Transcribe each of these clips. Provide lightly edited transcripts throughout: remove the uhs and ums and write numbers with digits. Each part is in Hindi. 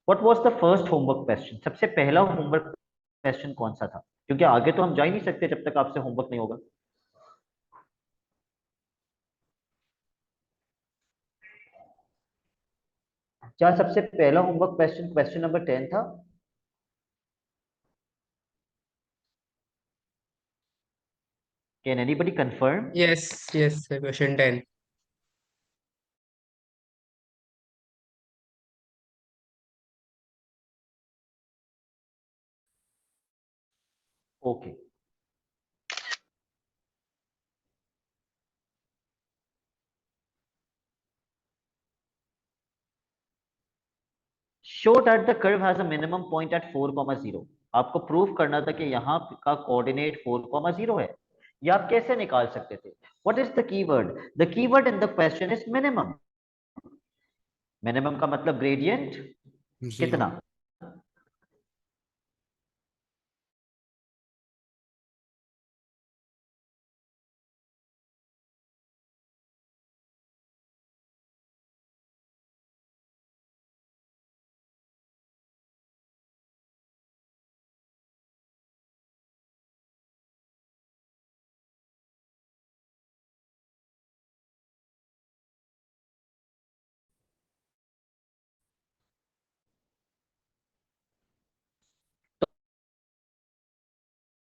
What was the first homework question? सबसे पहला होमवर्क क्वेश्चन कौन सा था? क्योंकि आगे तो हम जा ही नहीं सकते जब तक आपसे होमवर्क नहीं होगा। क्या सबसे पहला होमवर्क क्वेश्चन क्वेश्चन नंबर 10 था? Can anybody confirm? Yes, yes, question 10. Okay. Show that the curve has a minimum point at 4,0। आपको प्रूव करना था कि यहाँ का कोऑर्डिनेट 4,0 है। ये आप कैसे निकाल सकते थे? What is the keyword? The keyword in the question is minimum. Minimum का मतलब ग्रेडियंट 0। कितना?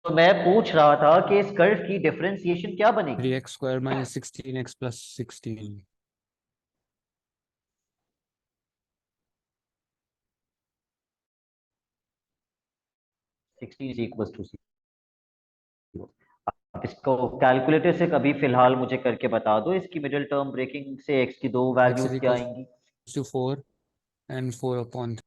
तो मैं पूछ रहा था कि इस कर्व की डिफरेंशिएशन क्या बनेगी? 3x² - 16x + 16। 16 is equal to 0। आप इसको कैलकुलेटर से कभी फिलहाल मुझे करके बता दो, इसकी मिडिल टर्म ब्रेकिंग से एक्स की दो x वैल्यूज क्या = आएंगी? 4 and 4/3।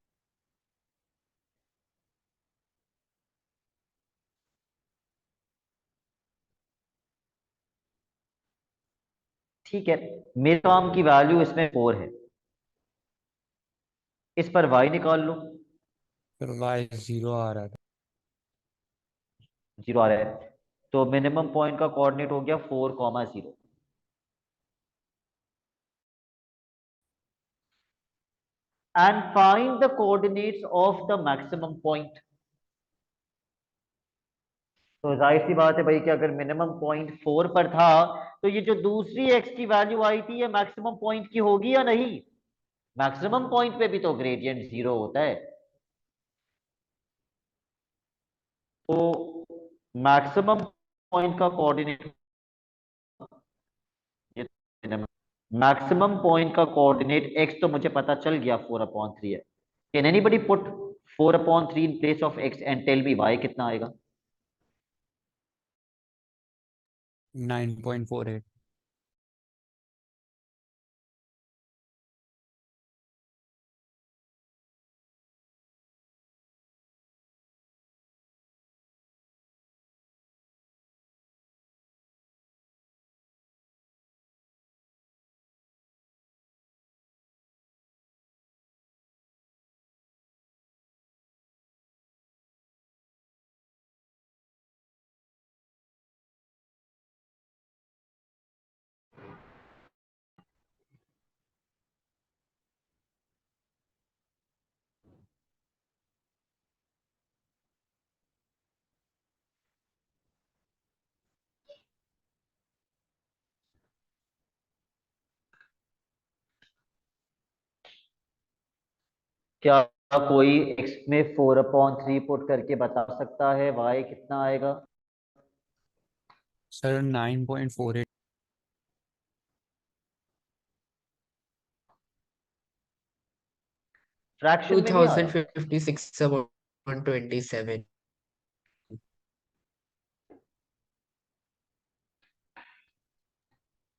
ठीक है, मेरे टर्म की वैल्यू इसमें 4 है। इस पर y निकाल लो। फिर y 0 आ रहा था। 0 आ रहा है, तो मिनिमम पॉइंट का कोऑर्डिनेट हो गया 4,0। And find the coordinates of the maximum point. तो जाहिर सी बात है भाई कि अगर मिनिमम पॉइंट 4 पर था, तो ये जो दूसरी x की वैल्यू आई थी ये मैक्सिमम पॉइंट की होगी या नहीं? मैक्सिमम पॉइंट पे भी तो ग्रेडियंट 0 होता है। तो मैक्सिमम पॉइंट का कोऑर्डिनेट, मैक्सिमम पॉइंट का कोऑर्डिनेट x तो मुझे पता चल गया 4/3 है। Can anybody put 4/3 in place of x and tell me y कितना आएगा? 9.48। क्या कोई x में 4/3 पुट करके बता सकता है y कितना आएगा? सर 9.48। फ्रैक्शन में नहीं आ रहा। 2056/27.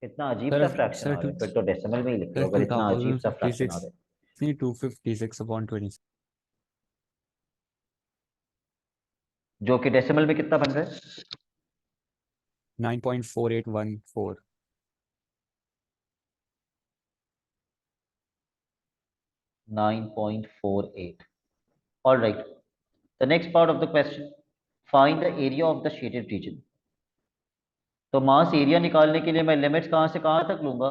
इतना अजीब सा सर फ्रैक्शन सर आ टू रहा है, फिर तो डेसिमल में ही लिख लो सर अगर इतना अजीब सा फ्रैक्शन आ 2056 रहा है। नहीं 256/20। जो कि डेसिमल में कितना बन रहा है? 9.4814। 9.48। All right. The next part of the question. Find the area of the shaded region. तो मास एरिया निकालने के लिए मैं लिमिट्स कहां से कहां तक लूंगा?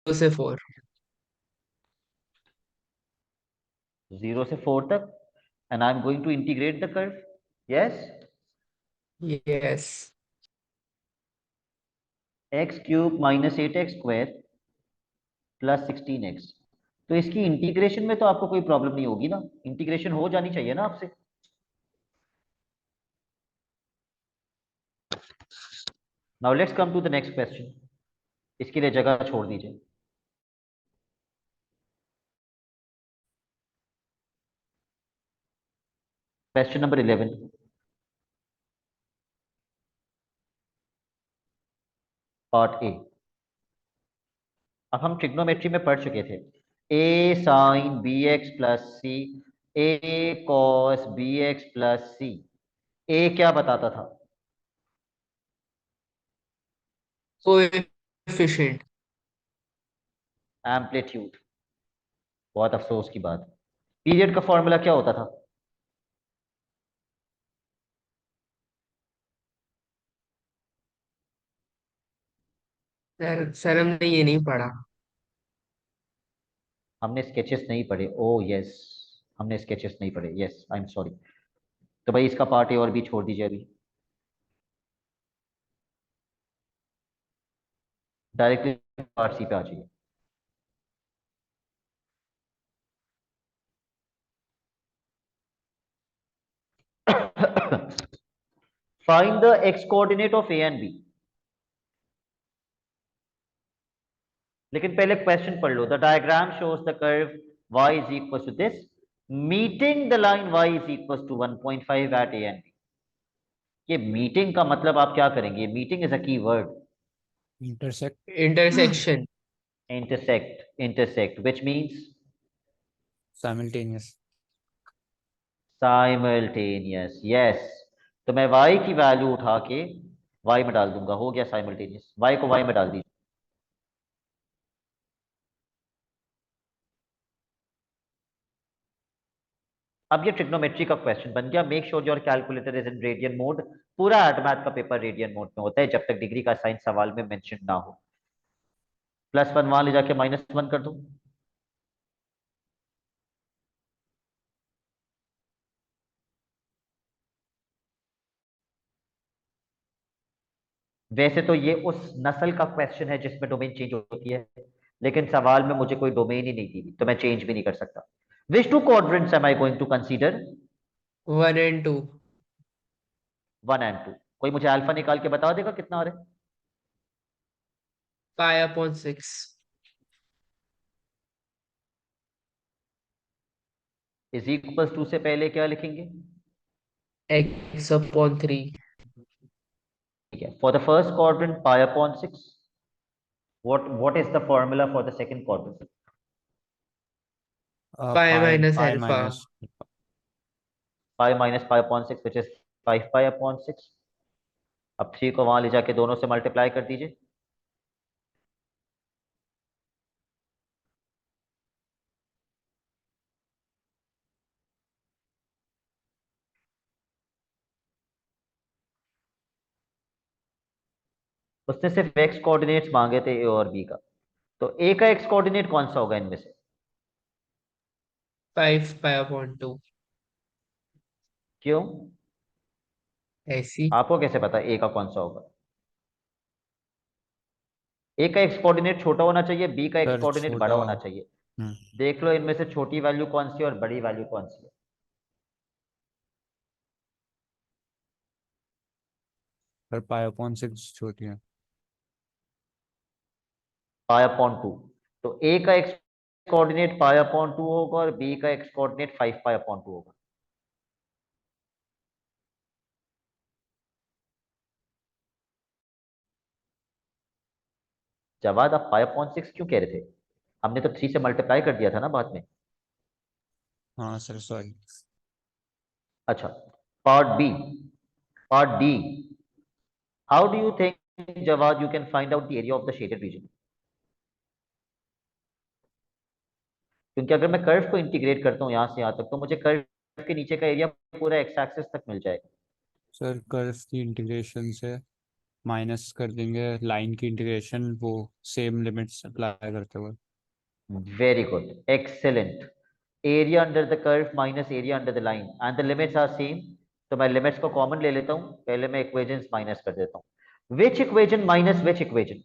2 से 4. 0 से 4 तक, and I'm going to integrate the curve. Yes, Yes. x cube minus 8x square plus 16x। तो इसकी इंटीग्रेशन में तो आपको कोई प्रॉब्लम नहीं होगी ना, इंटीग्रेशन हो जानी चाहिए ना आपसे। Now let's come to the next question, इसके लिए जगह छोड़ दीजिए। Question number 11, part A. अब हम ट्रिग्नोमेट्री में पढ़ चुके थे, A sine B x plus C, A cos B x plus C. A क्या बताता था? Coefficient. एम्पलीट्यूड। बहुत अफसोस की बात, पीरियड का फॉर्मूला क्या होता था? सर हमने ये नहीं पढ़ा। हमने स्केचेस नहीं पढ़े, ओ यस, हमने स्केचेस नहीं पढ़े, यस आई एम सॉरी। तो भाई इसका पार्ट ए और बी छोड़ दीजिए अभी, डायरेक्टली पार्ट सी पे आ जाइए। Find the X coordinate of A and B. लेकिन पहले क्वेश्चन पढ़ लो। The diagram shows the curve y is equal to this, meeting the line y is equal to 1.5 at A and B. ये मीटिंग का मतलब आप क्या करेंगे? Meeting is a key word. Intersect. Intersection. Intersect, intersect which means Simultaneous. Simultaneous, yes. तो मैं y की वैल्यू उठा के y में डाल दूंगा, हो गया साइमल्टेनियस। y को y में डाल दीजिए। अब ये ट्रिग्नोमेट्री का क्वेश्चन बन गया। Make sure your calculator is in radian mode. पूरा एडमैथ का पेपर रेडियन मोड में होता है जब तक डिग्री का साइन सवाल में मेंशन ना हो। +1 वहां ले जाके -1 कर दो। वैसे तो ये उस नस्ल का क्वेश्चन है जिसमें डोमेन चेंज होती है, लेकिन सवाल में मुझे कोई डोमेन ही नहीं दी, तो मैं चेंज भी नहीं कर सकता। Which two quadrants am I going to consider? 1 and 2. 1 and 2। कोई मुझे अल्फा निकाल के बता देगा कितना आ रहा है? Pi upon 6. Is equal to से पहले क्या लिखेंगे? X upon 3. ठीक है। For the first quadrant pi upon 6। what is the formula for the second quadrant? Pi minus Pi alpha. minus pi minus pi upon 6 which is 5 pi upon 6। अब 3 को वहां ले जाके दोनों से मल्टीप्लाई कर दीजिए। उसने सिर्फ एक्स कोऑर्डिनेट्स मांगे थे ए और बी का, तो ए का एक्स कोऑर्डिनेट कौन सा होगा इनमें से? 5 pi upon 2. क्यों? ऐसी. आपको कैसे पता ए का कौन सा होगा? ए का एक्स कोऑर्डिनेट छोटा होना चाहिए, बी का एक्स सर कोऑर्डिनेट बड़ा छोटा। होना चाहिए। देख लो इनमें से छोटी वैल्यू कौन सी है और बड़ी वैल्यू कौन सी है। सर पाई अपॉन 6 छोटी है। Pi upon 2। तो ए का एक्स कोऑर्डिनेट पाई अपॉन 2 होगा और बी का एक्स कोऑर्डिनेट 5 पाई अपॉन 2 होगा। जवाब आप 5/6 क्यों कह रहे थे? हमने तो 3 से मल्टीप्लाई कर दिया था ना बाद में। हाँ सर सॉरी। अच्छा, part B, part D. How do you think जवाब you can find out the area of the shaded region? क्योंकि अगर मैं कर्व को इंटीग्रेट करता हूं यहां से यहां तक, तो मुझे कर्व के नीचे का एरिया पूरा एक्स एक्सिस तक मिल जाएगा। सर कर्व की इंटीग्रेशन से माइनस कर देंगे लाइन की इंटीग्रेशन, वो सेम लिमिट्स अप्लाई करते हुए। Very good, excellent. Area under the curve minus area under the line and the limits are same, तो मैं लिमिट्स को कॉमन ले लेता हूं, पहले मैं इक्वेशंस माइनस कर देता हूं। विच equation minus which equation?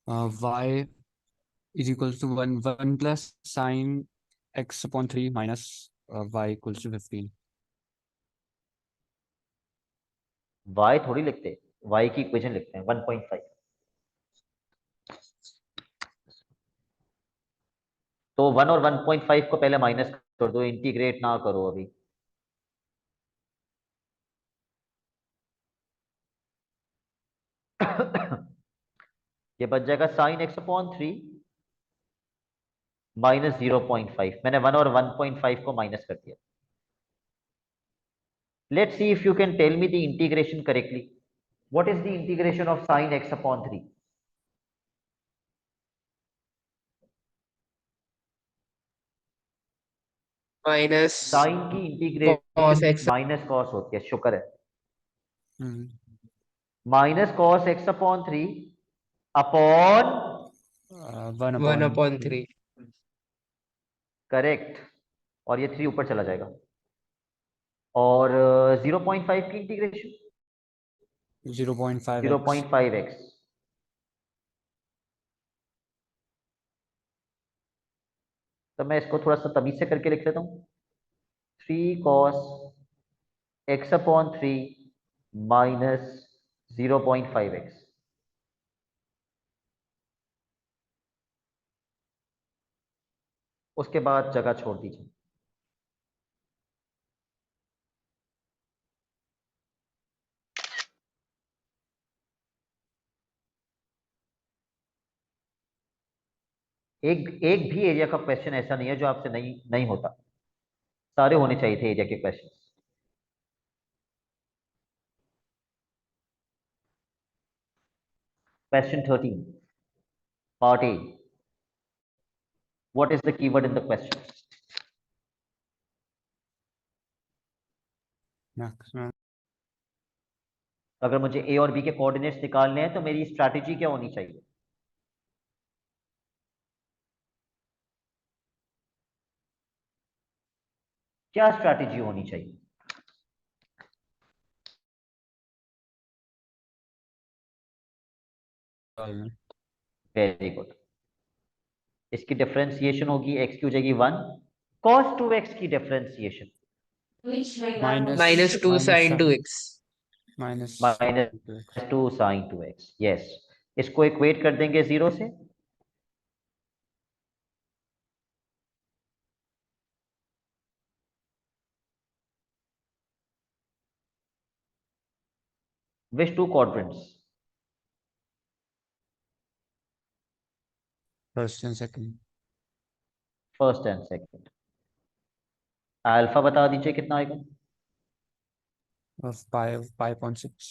y is equals to 1 plus sine x upon 3 minus y equals to 15. y थोड़ी लिखते, y की इक्वेशन लिखते हैं 1.5। तो 1 और 1.5 को पहले माइनस कर दो, इंटीग्रेट ना करो अभी। ये बच जाएगा साइन एक्स अपॉन 3 माइनस 0.5। मैंने 1 और 1.5 को माइनस कर दिया। Let's see if you can tell me the integration correctly. What is the integration of sine X upon 3? Minus sine की cos integration x minus cos होती है, शुक्र है। Hmm, minus cos X upon 3 upon 1 1 upon upon 3. 3। Correct, और ये 3 ऊपर चला जाएगा। और 0.5 की इंटीग्रेशन 0.5x. 0.5x। तो मैं इसको थोड़ा सा तमीज से करके लिख लेता हूँ। 3 cos x upon 3 minus 0.5x। उसके बाद जगह छोड़ दीजिए। एक एक भी एरिया का क्वेश्चन ऐसा नहीं है जो आपसे नहीं नहीं होता, सारे होने चाहिए थे एरिया के question. Question 13 part A. What is the keyword in the question? Maximum. अगर मुझे ए और बी के कोऑर्डिनेट्स निकालने हैं तो मेरी स्ट्रैटेजी क्या होनी चाहिए? क्या स्ट्रैटेजी होनी चाहिए? Very good. इसकी डिफरेंशिएशन होगी, एक्स की हो जाएगी 1, cos 2x की differentiation minus 2 sin 2x। minus minus 2 sin 2x। Yes, इसको इक्वेट कर देंगे 0 से। Which two quadrants? first and second. First and second. Alpha बता दीजिए कितना आएगा? of pi upon 6.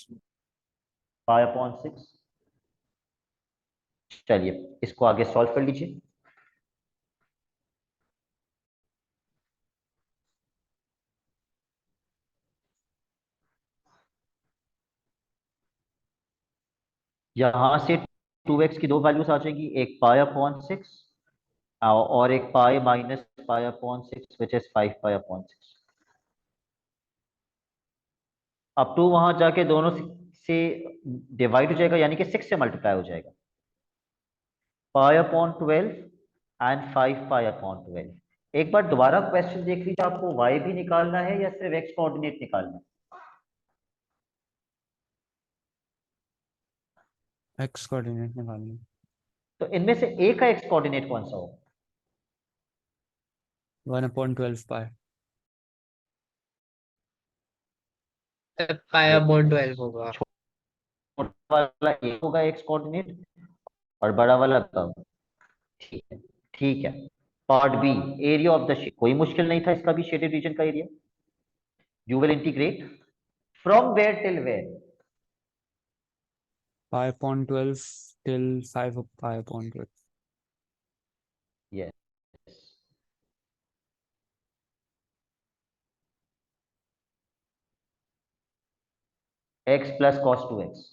Pi upon 6। चलिए इसको आगे सॉल्व कर लीजिए। यहां से 2x की दो वैल्यूज आ जाएंगी, एक पाई अपॉन 6 और एक pi minus pi upon 6 which is 5 pi upon 6। अब 2 वहां जाके दोनों से डिवाइड हो जाएगा, यानी कि 6 से मल्टीप्लाई हो जाएगा। Pi upon 12 and 5 pi upon 12। एक बार दोबारा क्वेश्चन देख लीजिए, आपको y भी निकालना है या सिर्फ x कोऑर्डिनेट निकालना है? x कोऑर्डिनेट निकालना. तो इनमें से a का x कोऑर्डिनेट कौन सा होगा? 1 upon 12 pi. पाई अपॉन 12 होगा। छोटा वाला a होगा x कोऑर्डिनेट और बड़ा वाला कब? ठीक है, ठीक है। Part B, area of the shade. कोई मुश्किल नहीं था इसका भी, शेडेड रीजन का area. You will integrate from where till where? Pi upon 12 till 5 pi upon 12. Yes. x plus cos 2x।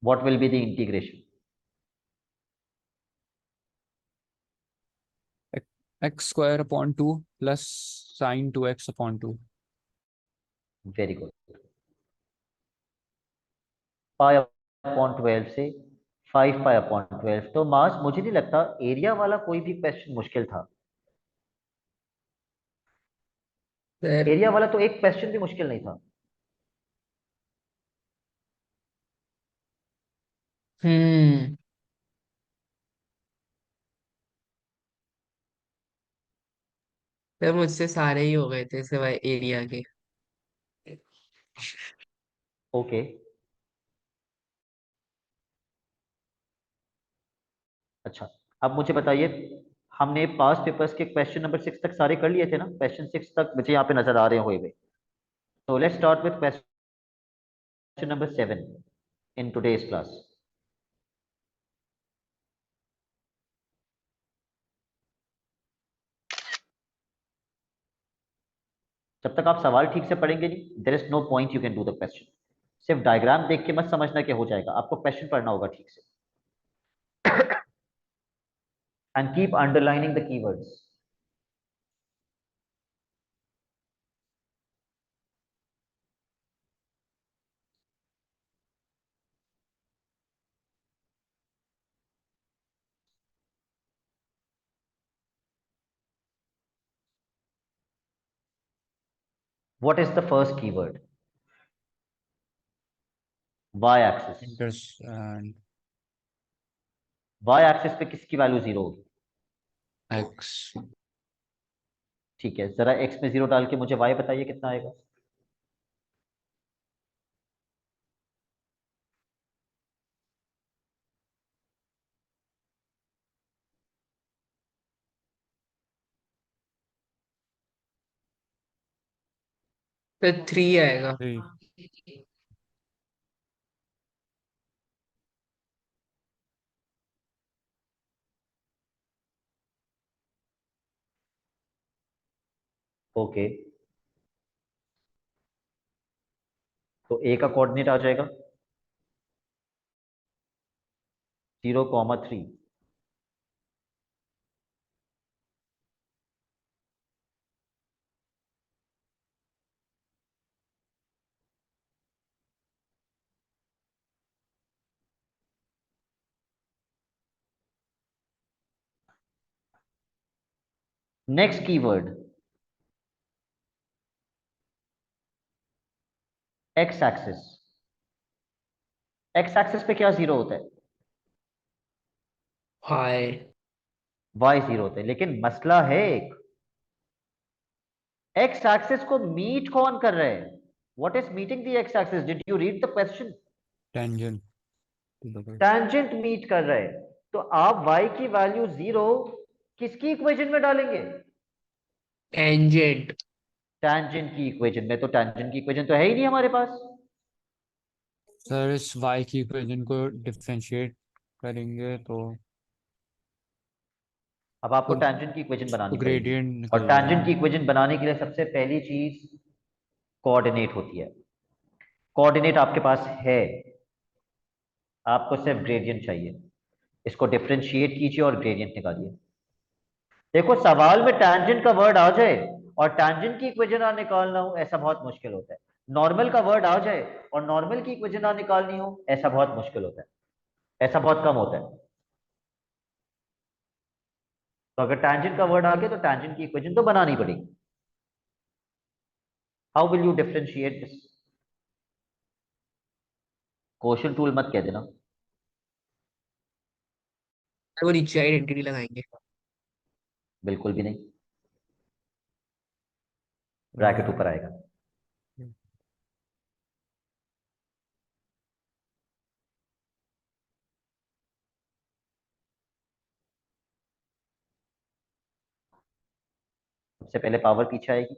What will be the integration? X square upon 2 plus sine 2x upon 2. Very good. Pi upon 12 से 5 पाई अपॉन 12। तो मास मुझे नहीं लगता एरिया वाला कोई भी क्वेश्चन मुश्किल था। सर एरिया वाला तो एक क्वेश्चन भी मुश्किल नहीं था। हम्म सर मुझसे सारे ही हो गए थे सिवाय एरिया के। ओके, अच्छा, अब मुझे बताइए, हमने पास पेपर्स के क्वेश्चन नंबर 6 तक सारे कर लिए थे ना? क्वेश्चन 6 तक मुझे यहाँ पे नजर आ रहे हैं हुए हुए। तो let's start with question number 7 in today's class. जब तक आप सवाल ठीक से पढ़ेंगे नहीं, there is no point you can do the question. सिर्फ डायग्राम देख के मत समझना कि हो जाएगा, आपको क्वेश्चन पढ़ना होगा ठीक से। And keep underlining the keywords. What is the first keyword? Y axis. Interest and Y axis पे किसकी वैल्यू 0 होगी? x ठीक है, जरा एक्स में 0 डाल के मुझे वाई बताइए कितना आएगा। सर 3 आएगा। 3. ओके, तो ए का कोऑर्डिनेट आ जाएगा 0,3। Next keyword x axis. X axis पे क्या 0 होता है? हाय वाई 0 होता है, लेकिन मसला है एक, एक्स एक्सिस को मीट कौन कर रहा है? What is meeting the X axis? Did you read the question? tangent to the curve. Tangent meet कर रहा है। तो आप y की वैल्यू 0 किसकी इक्वेशन में डालेंगे? टेंजेंट। टैंजेंट की इक्वेशन में। तो टैंजेंट की इक्वेशन तो है ही नहीं हमारे पास। सर इस y की इक्वेशन को डिफरेंशिएट करेंगे अब आपको तो टैंजेंट की इक्वेशन बनानी पड़ेगी। ग्रेडियंट और निकल टैंजेंट जाएगा. की इक्वेशन बनाने के लिए सबसे पहली चीज कोऑर्डिनेट होती है। कोऑर्डिनेट आपके पास है, आपको सिर्फ ग्रेडियंट चाहिए। इसको डिफरेंशिएट कीजिए और ग्रेडियंट निकालिए। देखो, सवाल में टैंजेंट का वर्ड आ जाए और टैंजेंट की इक्वेशन ना निकालना हो, ऐसा बहुत मुश्किल होता है। नॉर्मल का वर्ड आ जाए और नॉर्मल की इक्वेशन ना निकालनी हो, ऐसा बहुत मुश्किल होता है, ऐसा बहुत कम होता है। तो अगर टैंजेंट का वर्ड आ गया तो टैंजेंट की इक्वेशन तो बनानी पड़ेगी। How will you differentiate this? Quotient tool मत कह देना। वो नीचे आइडेंटिटी लगाएंगे। बिल्कुल भी नहीं, ब्रैकेट ऊपर आएगा। सबसे पहले पावर पीछे आएगी,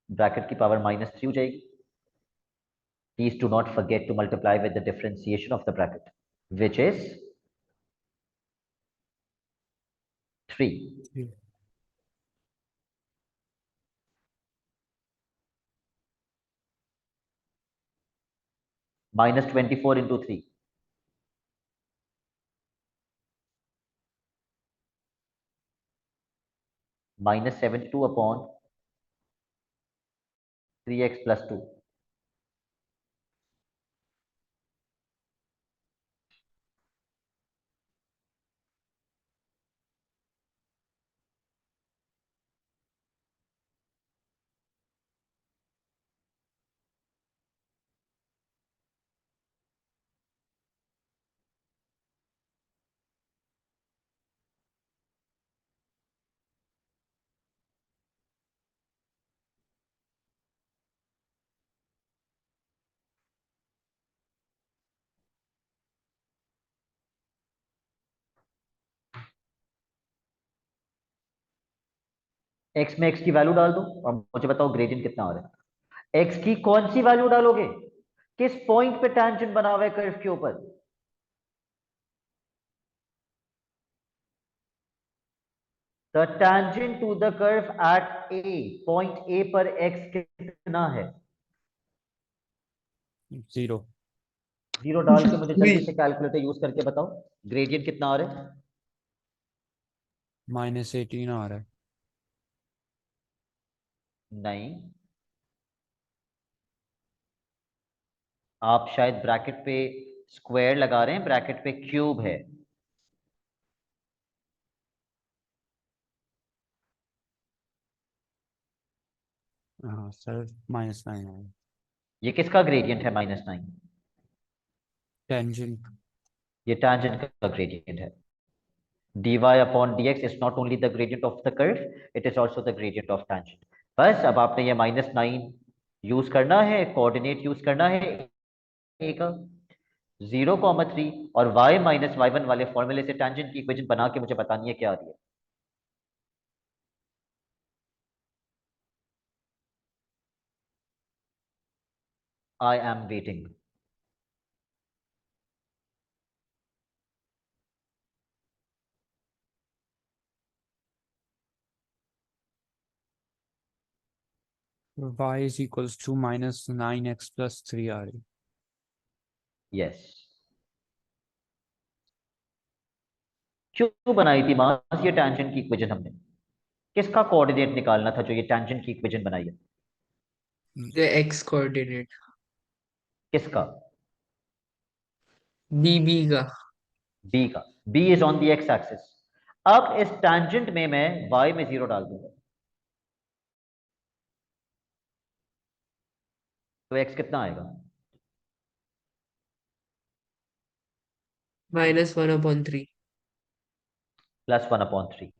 ब्रैकेट की पावर -3 हो जाएगी। Please do not forget to multiply with the differentiation of the bracket, which is 3. -24 into 3, -72 upon 3x + 2। x में x की वैल्यू डाल दो और मुझे बताओ ग्रेडियंट कितना आ रहा है। x की कौन सी वैल्यू डालोगे? किस पॉइंट पे टेंजेंट बना हुआ है कर्व के ऊपर? The tangent to the curve at a, point a पर x कितना है? 0। 0 डाल के मुझे जल्दी से कैलकुलेटर यूज करके बताओ ग्रेडियंट कितना आ रहा है। -18 आ रहा है। नहीं, आप शायद ब्रैकेट पे स्क्वायर लगा रहे हैं, ब्रैकेट पे क्यूब है। हाँ सर, -9 आ रहा है। ये किसका ग्रेडियंट है -9? टेंजेंट। ये टेंजेंट का ग्रेडियंट है। dy upon dx is not only the gradient of the curve, it is also the gradient of tangent। बस अब आपने ये -9 यूज करना है, कोऑर्डिनेट यूज करना है a का 0,3 और y - y1 वाले फॉर्मूले से टेंजेंट की इक्वेशन बना के मुझे बतानी है क्या आ रही है। I am waiting. y is equals to -9x + 3 आ रही। यस। क्यों बनाई थी मास ये टेंजेंट की इक्वेशन हमने? किसका कोऑर्डिनेट निकालना था जो ये टेंजेंट की इक्वेशन बनाई है? the x कोऑर्डिनेट किसका? BB का। बी का। B is on the X axis. अब इस टेंजेंट में मैं y में 0 डाल दूंगा तो x कितना आएगा? -1/3। +1/3।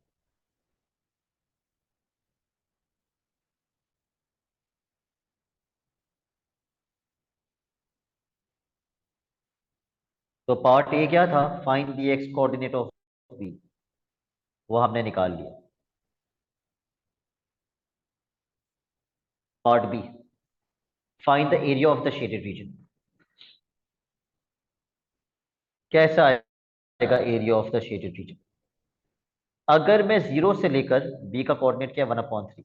तो पार्ट ए क्या था? Find the X coordinate of B, वो हमने निकाल लिया। Part B, find the area of the shaded region. कैसा आएगा area of the shaded region? अगर मैं 0 से लेकर, बी का कोऑर्डिनेट क्या है 1/3,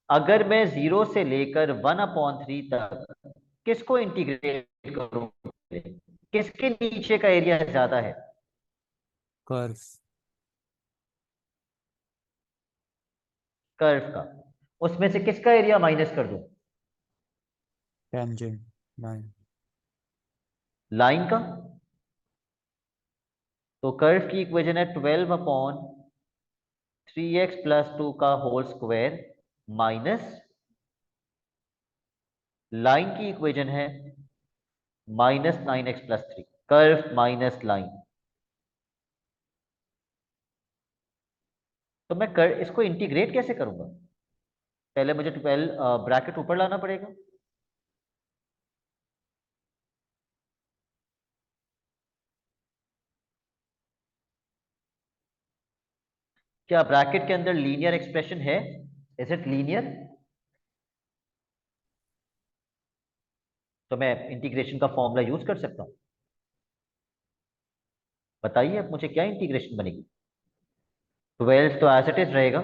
अगर मैं 0 से लेकर 1/3 तक किसको इंटीग्रेट करूं, किसके नीचे का एरिया ज्यादा है? कर्व। कर्व का। उसमें से किसका एरिया माइनस कर दूं? Tangent line. लाइन का। तो कर्व की इक्वेशन है 12/3x + 2 का होल स्क्वायर माइनस लाइन की इक्वेशन है -9x + 3। Curve minus line. तो मैं इसको इंटीग्रेट कैसे करूंगा? पहले मुझे 12 ब्रैकेट ऊपर लाना पड़ेगा। क्या ब्रैकेट के अंदर लीनियर एक्सप्रेशन है? Is it linear? तो मैं इंटीग्रेशन का फॉर्मूला यूज कर सकता हूं। बताइए अब मुझे क्या इंटीग्रेशन बनेगी? 12 तो एज इट इज रहेगा।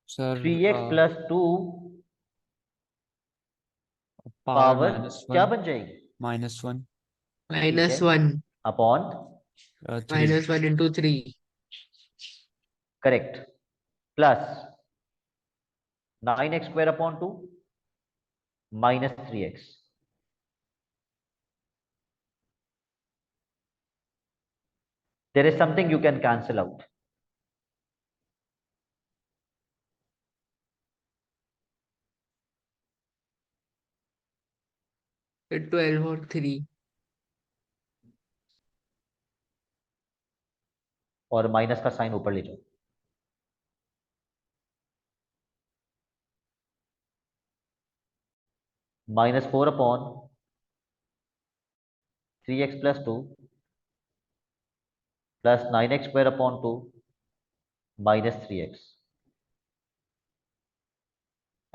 सर 3x + 2 पावर पावर क्या -1। बन जाएगी? -1 -1 upon 3 -1 into 3 correct plus 9x² upon 2 -3x. There is something you can cancel out. फिर 12 और 3 और माइनस का साइन ऊपर ले जाओ. -4 upon 3x plus 2 plus 9x² upon 2 minus 3x.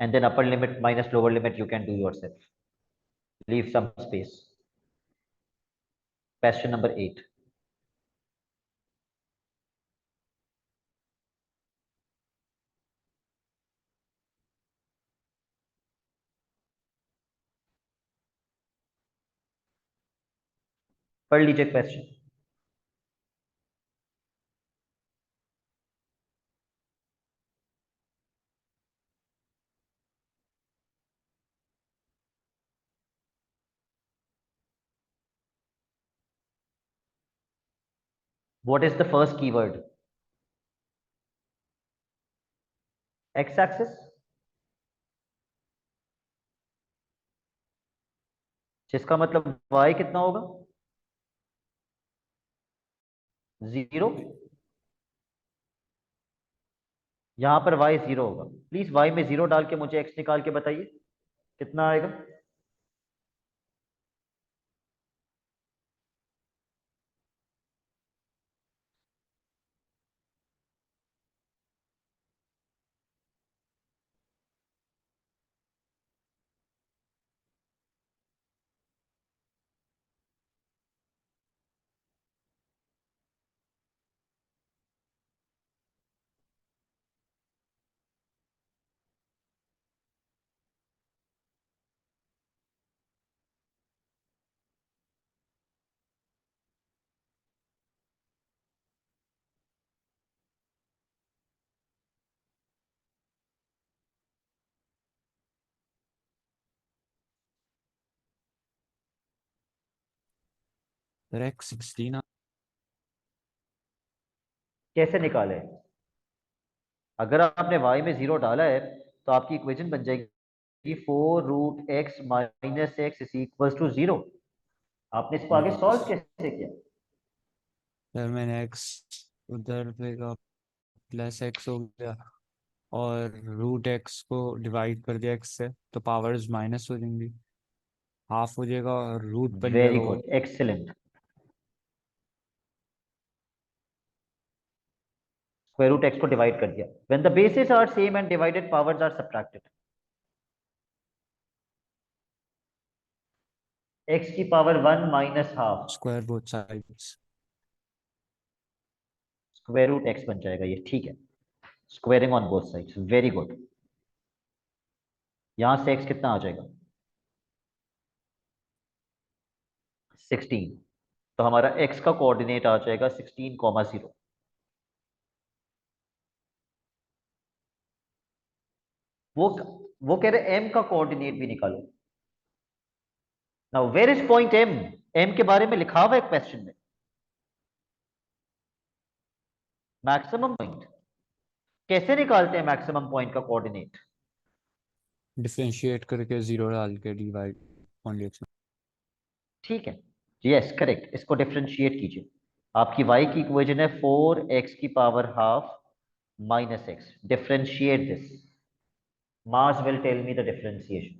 And then upper limit minus lower limit you can do yourself. Leave some space. Question number 8. पढ़ लीजिए question. What is the first keyword? X-axis. जिसका मतलब y कितना होगा? 0. यहां पर y 0 होगा. प्लीज y में 0 डाल के मुझे x निकाल के बताइए कितना आएगा. x 16 कैसे निकाले? अगर आपने y में 0 डाला है तो आपकी इक्वेशन बन जाएगी 4√x - x is equal to 0. आपने इसको आगे सॉल्व कैसे किया? फिर मैंने x उधर पे का प्लस x हो गया और रूट x को डिवाइड कर दिया x से तो पावर्स माइनस हो जाएंगी, हाफ हो जाएगा और रूट बन वेरी जाएगा good, excellent. Square root x को डिवाइड कर दिया. When the basis are same and divided powers are subtracted. x की power 1 minus half square both sides. Square root x बन जाएगा ये. ठीक है. Squaring on both sides. Very good. यहां से x कितना आ जाएगा? 16. तो हमारा x का कोऑर्डिनेट आ जाएगा 16,0. वो वो कह रहे m का कोऑर्डिनेट भी निकालो. Now where is point m? m के बारे में लिखा हुआ है क्वेश्चन में. Maximum point. कैसे निकालते हैं मैक्सिमम पॉइंट का कोऑर्डिनेट? डिफरेंशिएट करके 0 डाल के डिवाइड ओनली x. ठीक है. Yes correct. इसको डिफरेंशिएट कीजिए. आपकी y की इक्वेशन है 4x की power half minus x. Differentiate this. Mars will tell me the differentiation.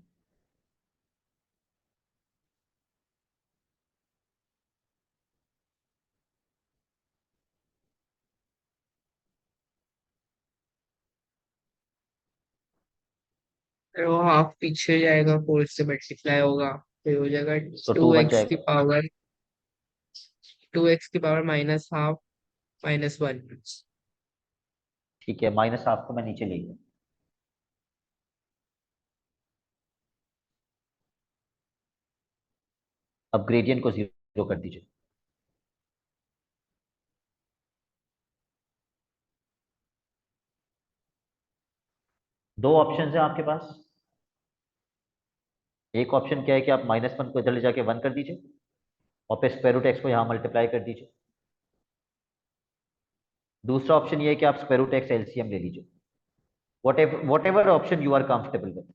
फिर वो हाफ पीछे जाएगा, 4 से मल्टीप्लाई होगा, फिर हो जाएगा तो 2 टू बच एक्स की जाएगा. पावर 2x की पावर माइनस हाफ -1. ठीक है. माइनस हाफ को मैं नीचे ले गया. अब ग्रेडियंट को 0 कर दीजिए। दो ऑप्शन है आपके पास। एक ऑप्शन क्या है कि आप -1 को इधर ले जाके 1 कर दीजिए और फिर स्क्वायर रूट एक्स को यहां मल्टीप्लाई कर दीजिए। दूसरा ऑप्शन ये है कि आप स्क्वायर रूट एक्स एलसीएम ले लीजिए। Whatever option you are comfortable with.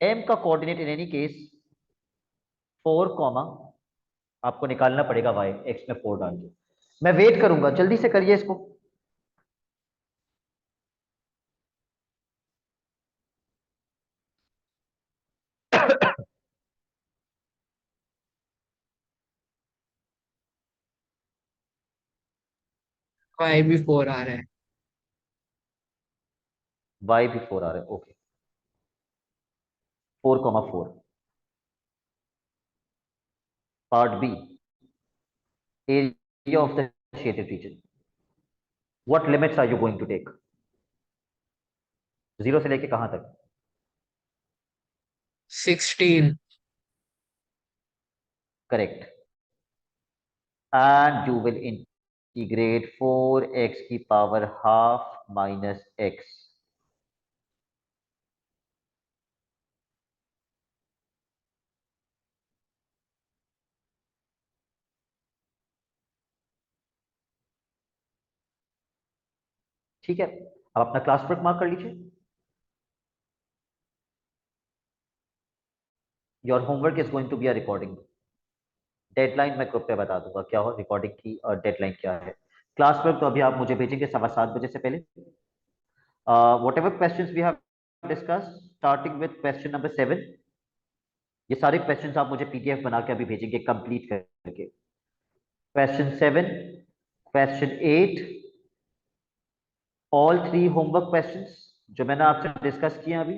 M का coordinate in any case 4 comma आपको निकालना पड़ेगा वाई, एक्स में 4 डाल के। मैं वेट करूंगा, जल्दी से करिए इसको। वाई भी 4 आ रहा है। वाई भी 4 आ रहा है, okay. 4,4। Part B, area of the shaded region. What limits are you going to take? 0 से लेके कहां तक? 16। Correct. And you will integrate 4x की पावर हाफ माइनस x। ठीक है, अब अपना क्लास वर्क मार्क कर लीजिए। Your homework is going to be a recording. Deadline मैं ग्रुप पे बता दूंगा क्या हो रिकॉर्डिंग की, और डेडलाइन क्या है। क्लास वर्क तो अभी आप मुझे भेजेंगे 7:15 बजे से पहले। Whatever question we have discuss starting with question number 7, ये सारे क्वेश्चन आप मुझे पीडीएफ बना के अभी भेजेंगे कंप्लीट करके। Question 7, question 8, all 3 homework questions जो मैंने आपसे डिस्कस किए अभी।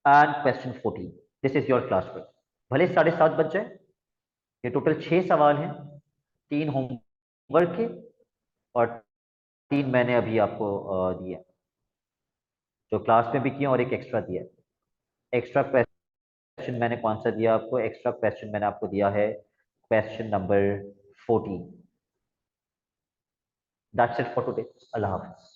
And question 14, this is your class work. भले 7:30 बज जाए, ये टोटल 6 सवाल हैं, 3 होमवर्क के और 3 मैंने अभी आपको दिए, जो क्लास में भी किए और एक एक्स्ट्रा दिया। एक्स्ट्रा क्वेश्चन मैंने कौन सा दिया आपको? एक्स्ट्रा क्वेश्चन मैंने आपको दिया है question number 14। That's it for today. Allah Hafiz.